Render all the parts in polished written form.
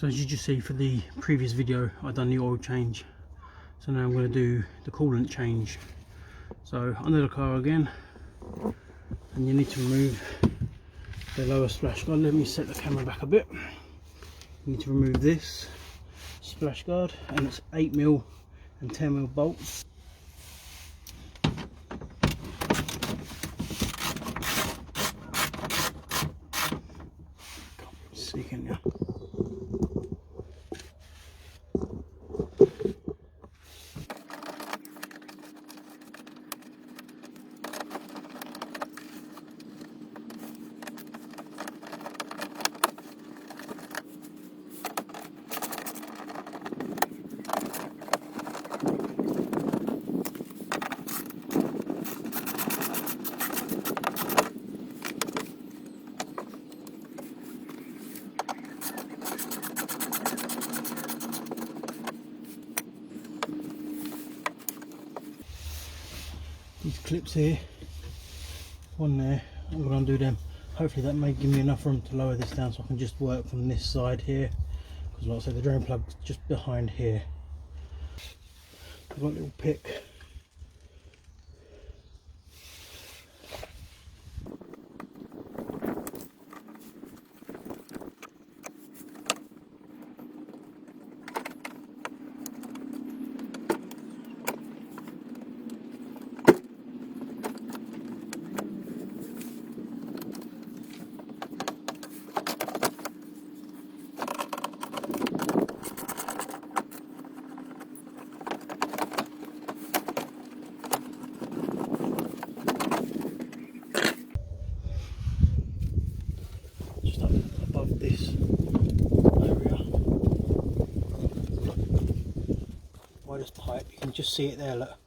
So as you just see for the previous video, I've done the oil change. So now I'm going to do the coolant change. So under the car again, and you need to remove the lower splash guard. Let me set the camera back a bit. You need to remove this splash guard, and it's 8mm and 10mm bolts. See, can you? These clips here, one there, I'm going to undo them. Hopefully that may give me enough room to lower this down so I can just work from this side here, because like I said, the drain plug's just behind here. I've got a little pick. This area by this pipe, you can just see it there, look.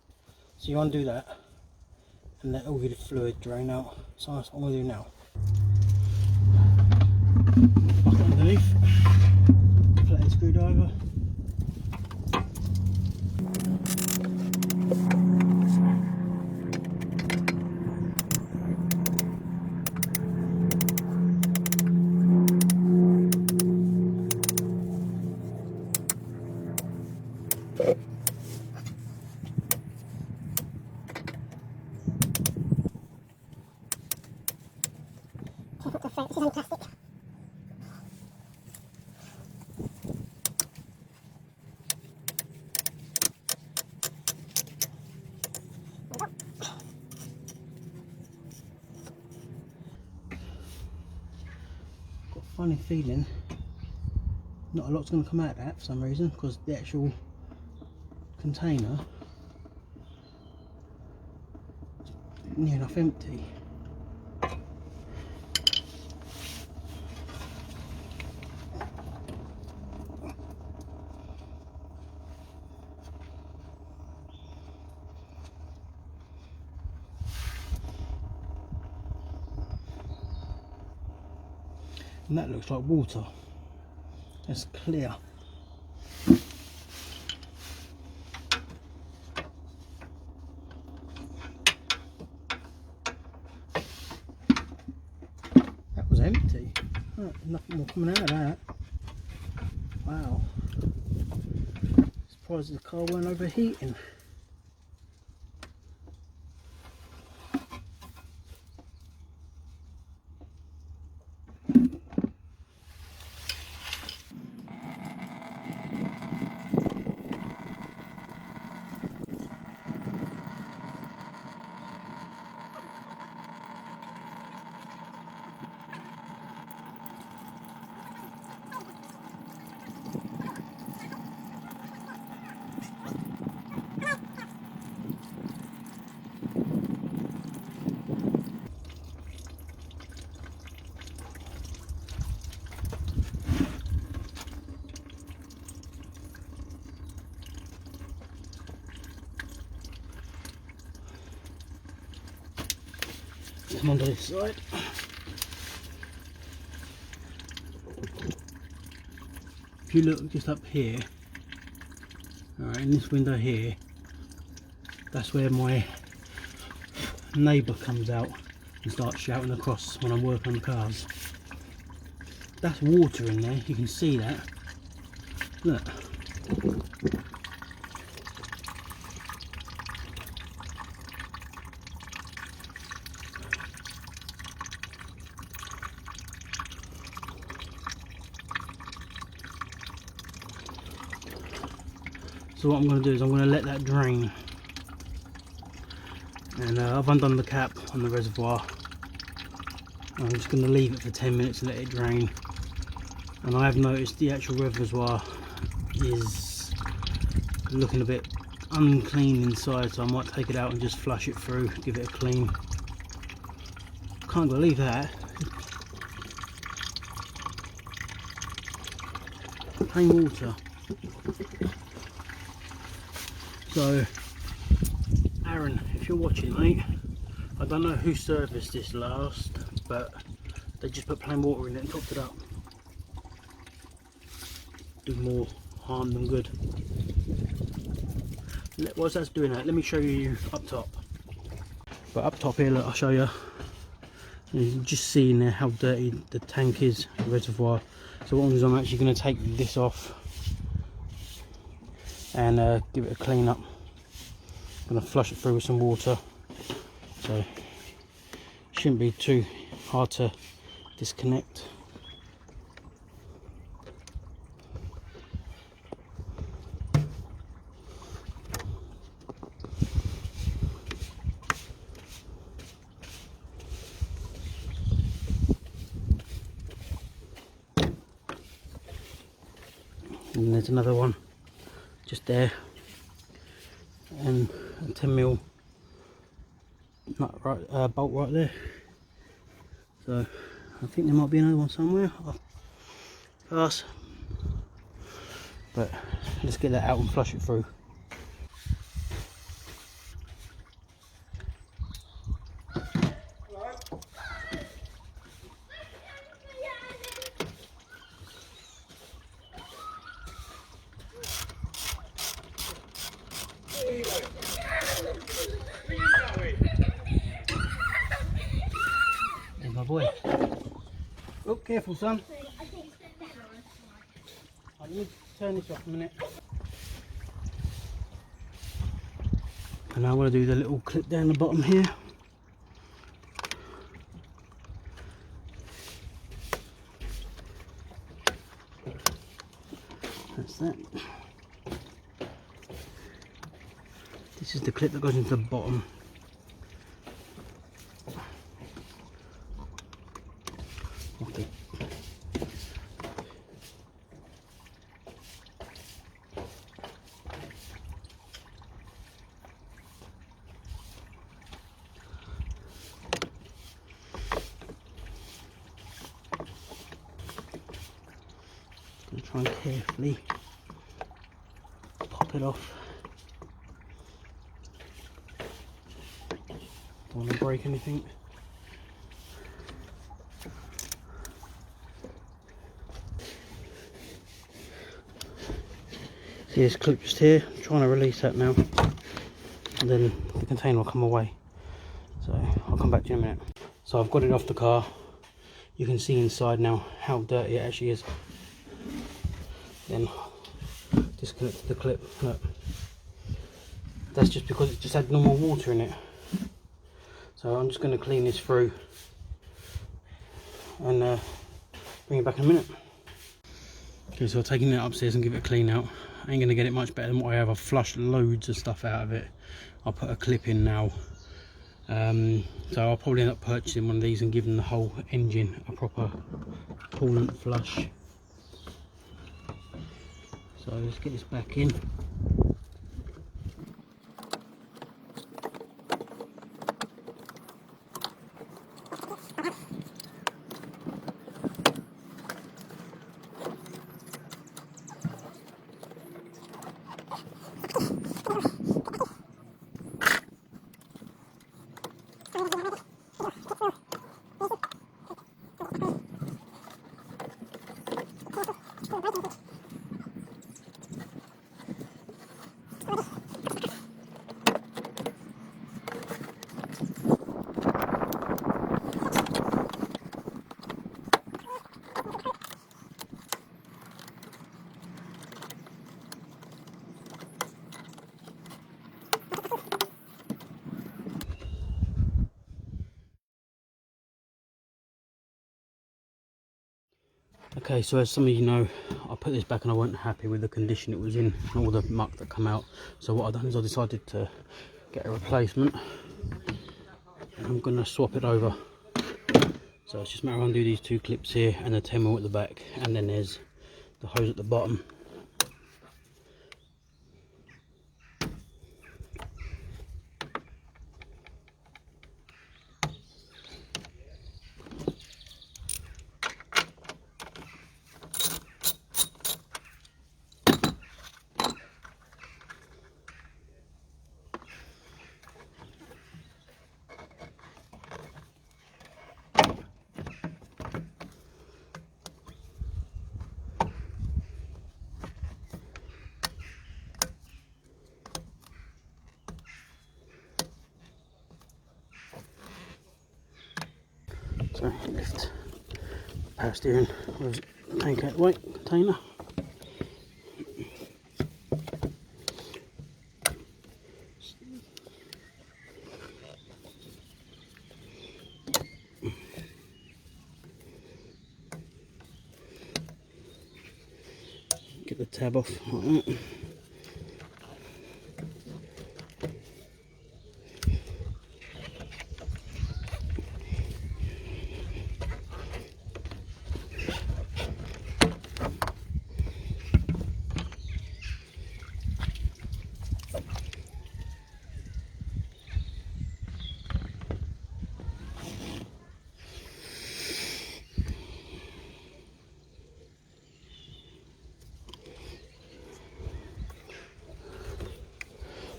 So you undo that and let all the fluid drain out. So that's what I'm going to do now. Bucket underneath, flathead screwdriver. This is only plastic. Got a funny feeling not a lot's going to come out of that for some reason, because the actual container is near enough empty. And that looks like water. It's clear. That was empty. Oh, nothing more coming out of that. Wow. Surprised the car weren't overheating. Come onto this side. If you look just up here, alright, in this window here, that's where my neighbour comes out and starts shouting across when I'm working on the cars. That's water in there, you can see that. Look. So what I'm going to do is I'm going to let that drain, and I've undone the cap on the reservoir. I'm just going to leave it for 10 minutes and let it drain. And I have noticed the actual reservoir is looking a bit unclean inside, so I might take it out and just flush it through, give it a clean. Can't believe that. Plain water. So Aaron, if you're watching, mate, I don't know who serviced this last, but they just put plain water in it and topped it up. Do more harm than good. Whilst that's doing that, let me show you up top. But up top here, look, I'll show you. You can just see in there how dirty the tank is, the reservoir. So what I'm actually going to take this off and give it a clean up. I'm going to flush it through with some water, so it shouldn't be too hard to disconnect. And there's another one just there, and a 10mm nut bolt right there. So I think there might be another one somewhere. I'll pass, but let's get that out and flush it through. There's my boy. Oh, careful, son. I need to turn this off a minute. And now I'm going to do the little clip down the bottom here. That's that. This is the clip that goes into the bottom. Okay. I'm try and carefully pop it off. Don't want to break anything. See this clip just here? I'm trying to release that now, and then the container will come away. So I'll come back to you in a minute. So I've got it off the car. You can see inside now how dirty it actually is. Then disconnect the clip. Look. That's just because it just had normal water in it. So I'm just going to clean this through and bring it back in a minute. Okay, so I'm taking it upstairs and give it a clean out. I ain't going to get it much better than what I have. I've flushed loads of stuff out of it. I'll put a clip in now. So I'll probably end up purchasing one of these and giving the whole engine a proper coolant flush. So let's get this back in. Okay, so as some of you know, I put this back and I wasn't happy with the condition it was in and all the muck that come out. So what I've done is I decided to get a replacement, and I'm going to swap it over. So it's just a matter of undo these two clips here and the 10mm at the back, and then there's the hose at the bottom. So lift power steering with tank out the way, container. Get the tab off like that.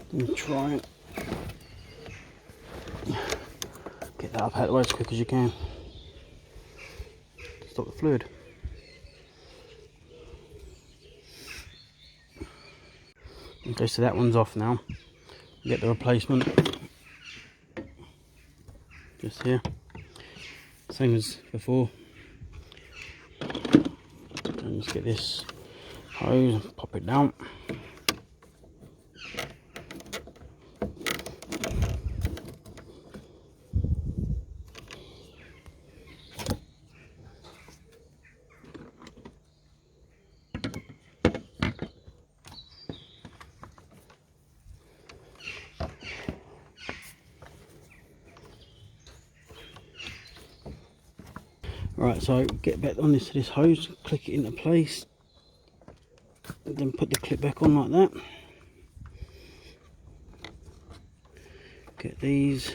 And try and get that up out of the way as quick as you can. Stop the fluid. Okay, so that one's off now. Get the replacement. Just here. Same as before. And just get this hose and pop it down. Right, so get back on this hose, click it into place, and then put the clip back on like that. Get these.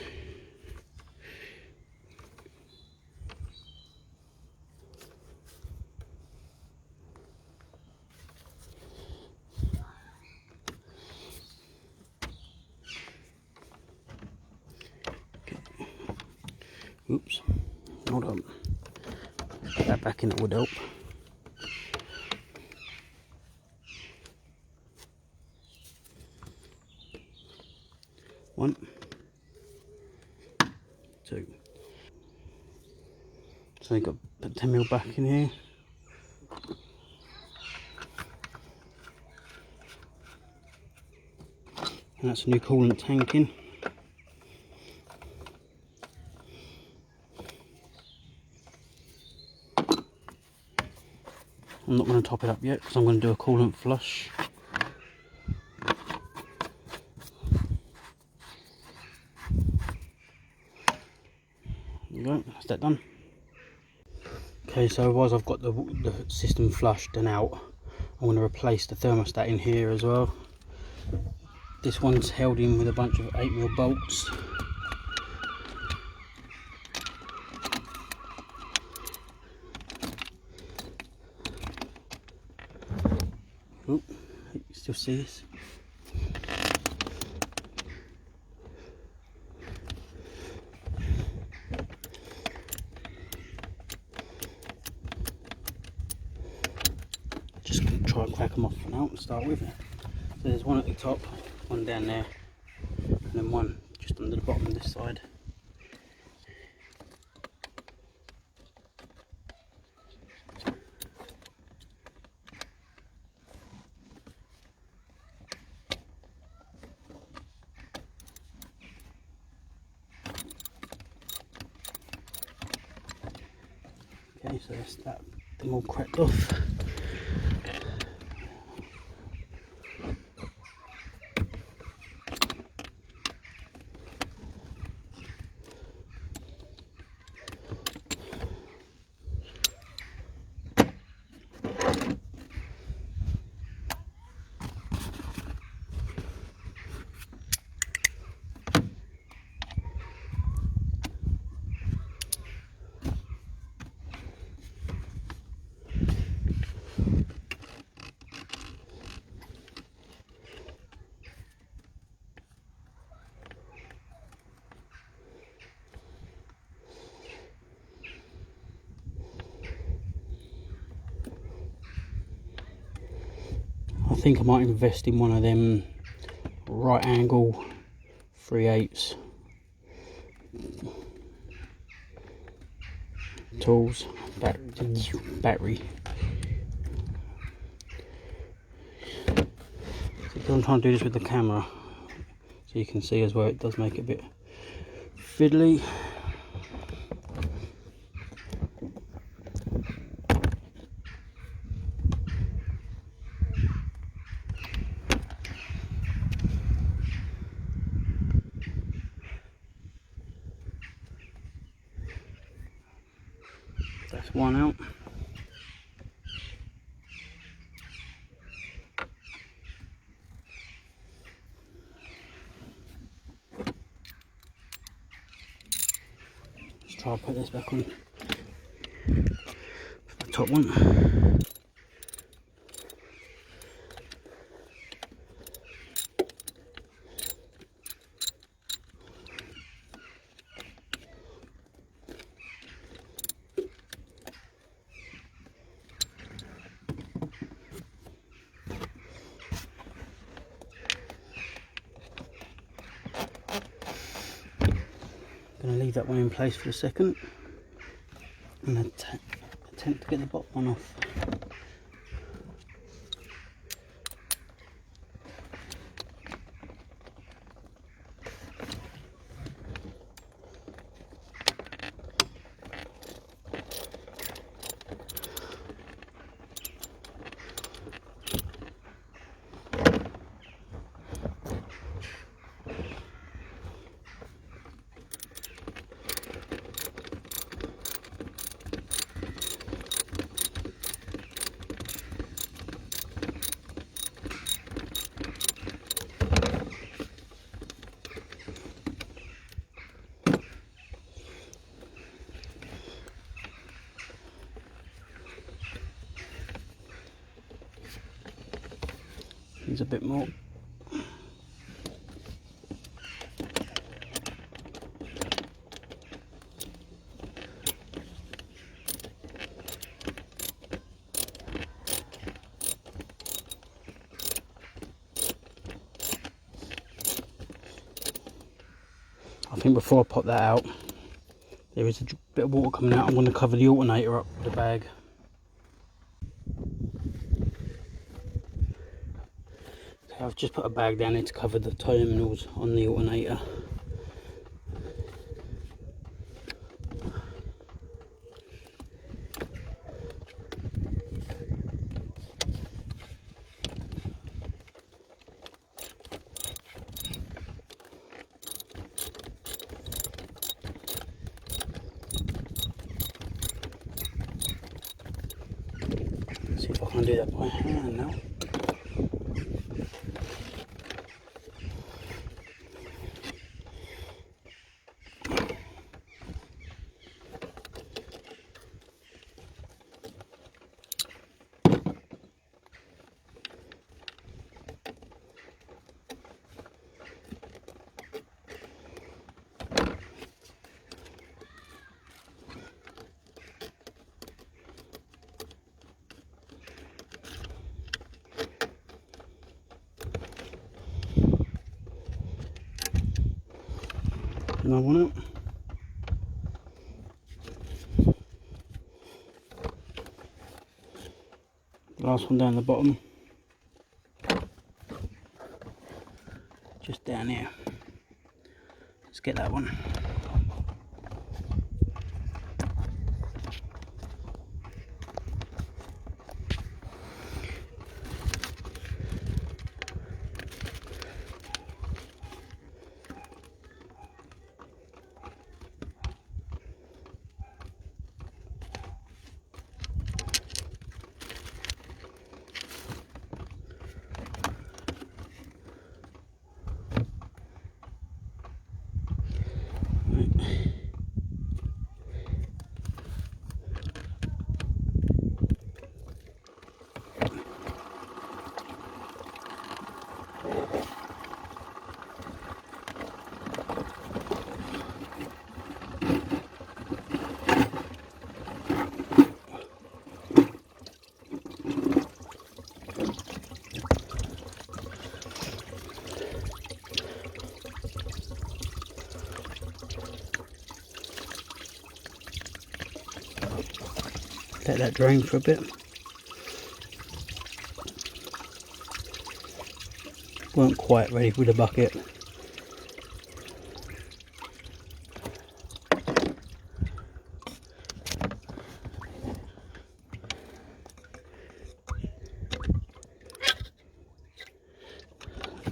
Oops, hold on. Put that back in, it would help. One, two. So you've got to put 10mm back in here. And that's a new coolant tank in. I'm not going to top it up yet because I'm going to do a coolant flush. There you go, that's that done. Okay, so whilst I've got the system flushed and out, I'm going to replace the thermostat in here as well. This one's held in with a bunch of 8mm bolts. Oh, you still see this? Just try and crack them off now to start with. So there's one at the top, one down there, and then one just under the bottom of this side. Okay, so that's that them all cracked off. I think I might invest in one of them right angle 3/8 tools, battery. I'm trying to do this with the camera so you can see as well. It does make it a bit fiddly. That's one out. Let's try to put this back on. The top one. Going to leave that one in place for a second and attempt to get the bottom one off. Needs a bit more. I think before I pop that out, there is a bit of water coming out. I'm going to cover the alternator up with the bag. Okay, I've just put a bag down there to cover the terminals on the alternator. See if I can do that by hand now. Another one out. Last one down the bottom. Just down here. Let's get that one. Let that drain for a bit. Weren't quite ready with the bucket.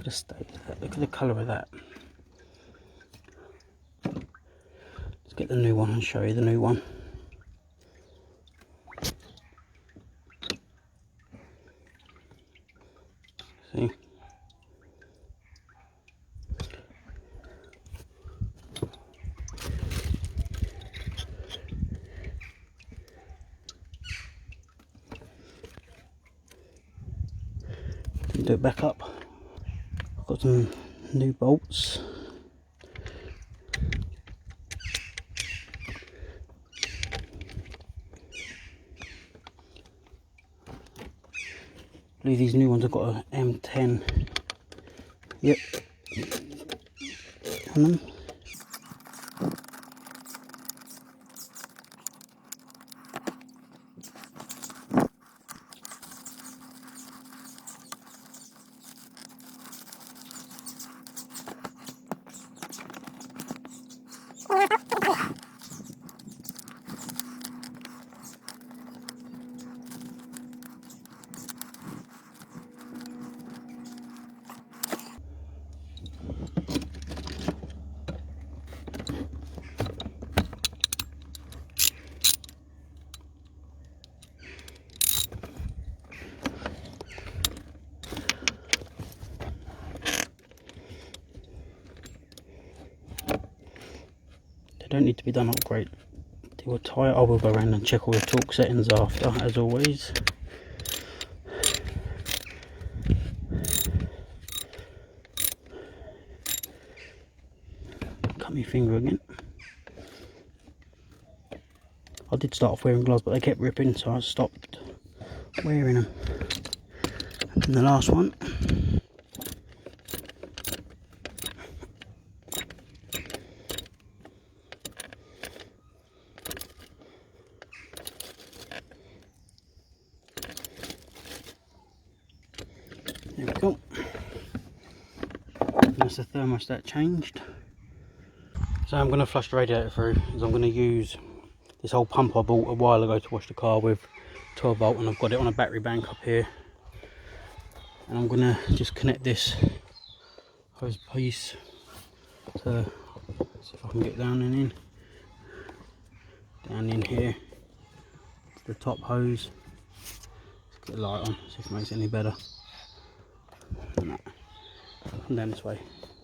Just look at the colour of that. Let's get the new one and show you the new one. See? Do it back up. I've got some new bolts. I believe these new ones have got a M10. Yep. On them. Don't need to be done up great. They were tight. I will go around and check all the torque settings after, as always. Cut my finger again. I did start off wearing gloves, but they kept ripping, so I stopped wearing them. And the last one. There we go. And that's the thermostat changed. So I'm going to flush the radiator through, as I'm going to use this old pump I bought a while ago to wash the car with, 12 volt, and I've got it on a battery bank up here. And I'm going to just connect this hose piece to, see if I can get down and in. Down in here to the top hose. Let's get the light on, see if it makes it any better. No. Come down this way.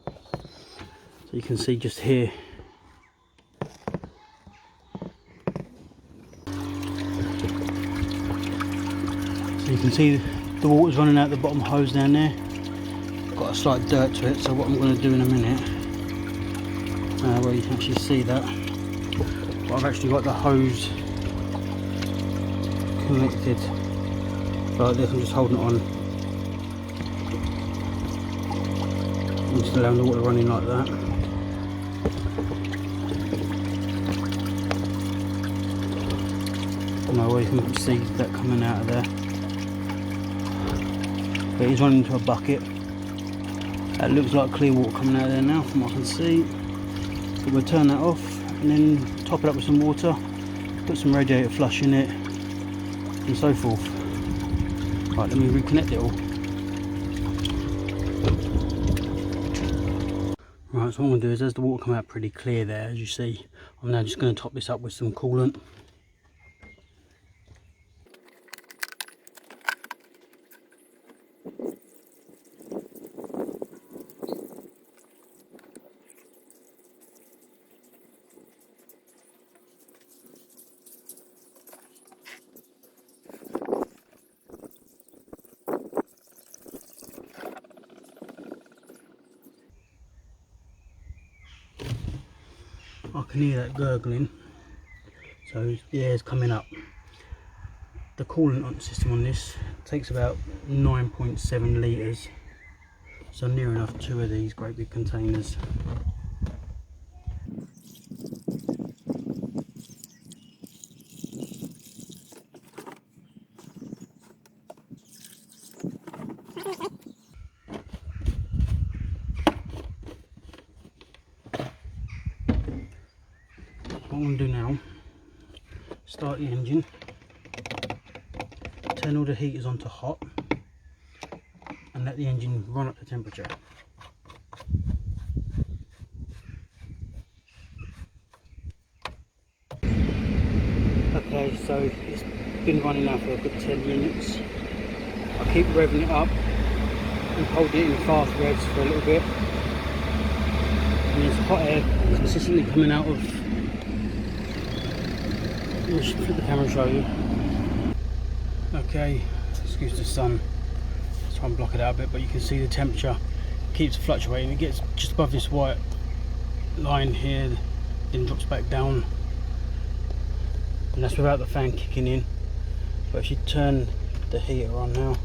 So you can see just here. So you can see the water's running out the bottom hose down there. Got a slight dirt to it, so what I'm going to do in a minute, well, you can actually see that, but I've actually got the hose connected like this. I'm just holding it on. I'm just allowing the water running like that. Well, you can see that coming out of there. But it's running into a bucket. That looks like clear water coming out of there now, from what I can see. So we'll turn that off and then top it up with some water, put some radiator flush in it, and so forth. Right, let me reconnect it all. Right, so what I'm going to do is, as the water come out pretty clear there, as you see, I'm now just going to top this up with some coolant. I can hear that gurgling, so the air's coming up. The coolant system on this takes about 9.7 litres, so near enough 2 of these great big containers. I'm going to do now, start the engine, turn all the heaters on to hot, and let the engine run up to temperature. Okay, so it's been running now for a good 10 minutes. I keep revving it up and hold it in fast revs for a little bit. And there's hot air consistently coming out of... Let me flip the camera and show you. Okay, excuse the sun. Let's try and block it out a bit, but you can see the temperature keeps fluctuating. It gets just above this white line here, then drops back down. And that's without the fan kicking in. But if you turn the heater on now,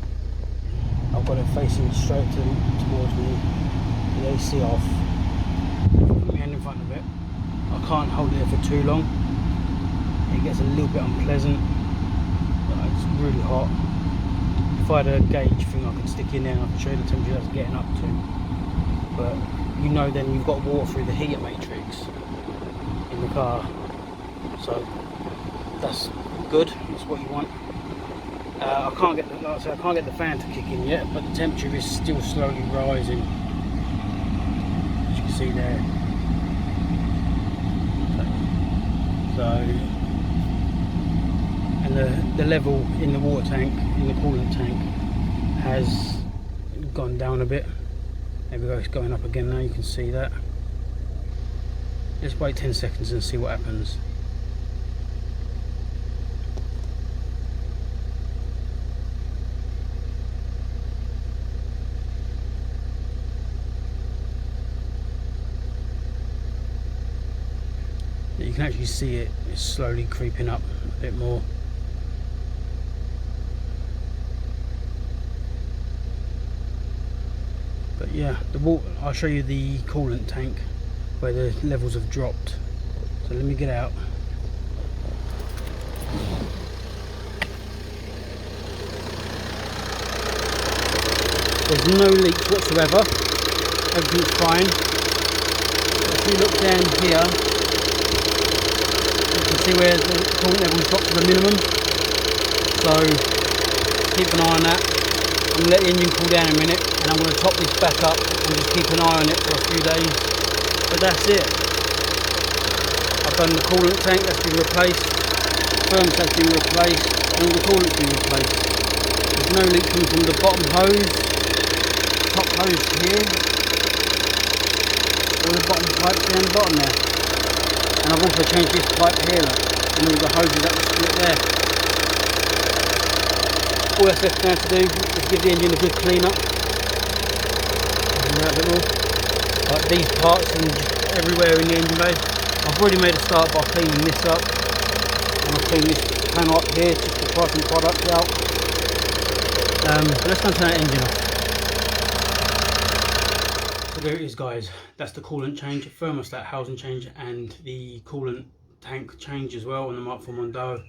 I've got it facing straight towards me, the AC off. Put my hand in front of it. I can't hold it there for too long. It gets a little bit unpleasant. It's really hot. If I had a gauge thing I could stick in there and I could show you the temperature that's getting up to. But you know then you've got water through the heater matrix in the car. So that's good, that's what you want. I can't get like I said, I can't get the fan to kick in yet, but the temperature is still slowly rising, as you can see there. So, and the level in the water tank, in the coolant tank, has gone down a bit. There we go, it's going up again now, you can see that. Let's wait 10 seconds and see what happens. You can actually see it's slowly creeping up a bit more. But yeah, the water, I'll show you the coolant tank where the levels have dropped. So let me get out. There's no leaks whatsoever. Everything's fine. If you look down here, you can see where the coolant levels dropped to the minimum. So keep an eye on that. I'm going to let the engine cool down in a minute, and I'm going to top this back up and just keep an eye on it for a few days. But that's it. I've done the coolant tank, that's been replaced, thermostat's been replaced, and all the coolant's been replaced. There's no leak coming from the bottom hose, top hose here, all the bottom pipes down the bottom there. And I've also changed this pipe here, look, and all the hoses that were split there. All that's left now to do is give the engine a good clean up. A bit more. Like these parts and everywhere in the engine bay. I've already made a start by cleaning this up. And I've cleaned this panel up here just to try some products out. But let's go and turn that engine off. So there it is, guys. That's the coolant change, thermostat housing change, and the coolant tank change as well on the Mk4 Mondeo.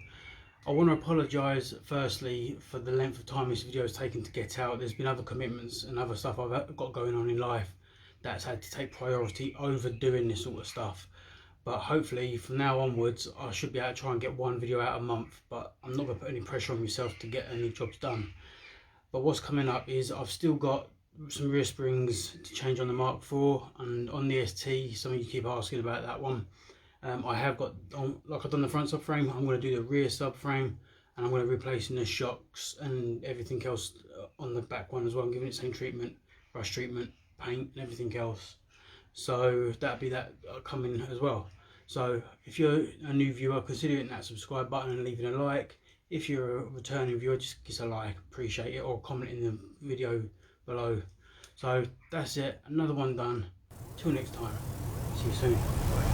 I want to apologise firstly for the length of time this video has taken to get out. There's been other commitments and other stuff I've got going on in life that's had to take priority over doing this sort of stuff. But hopefully from now onwards I should be able to try and get one video out a month, but I'm not going to put any pressure on myself to get any jobs done. But what's coming up is I've still got some rear springs to change on the Mk4 and on the ST. Some of you keep asking about that one. I have got, like I've done the front subframe, I'm going to do the rear subframe, and I'm going to be replacing the shocks and everything else on the back one as well. I'm giving it the same treatment, brush treatment, paint and everything else. So that'll be that coming as well. So if you're a new viewer, consider hitting that subscribe button and leaving a like. If you're a returning viewer, just give us a like, appreciate it, or comment in the video below. So that's it, another one done. Till next time, see you soon. Bye.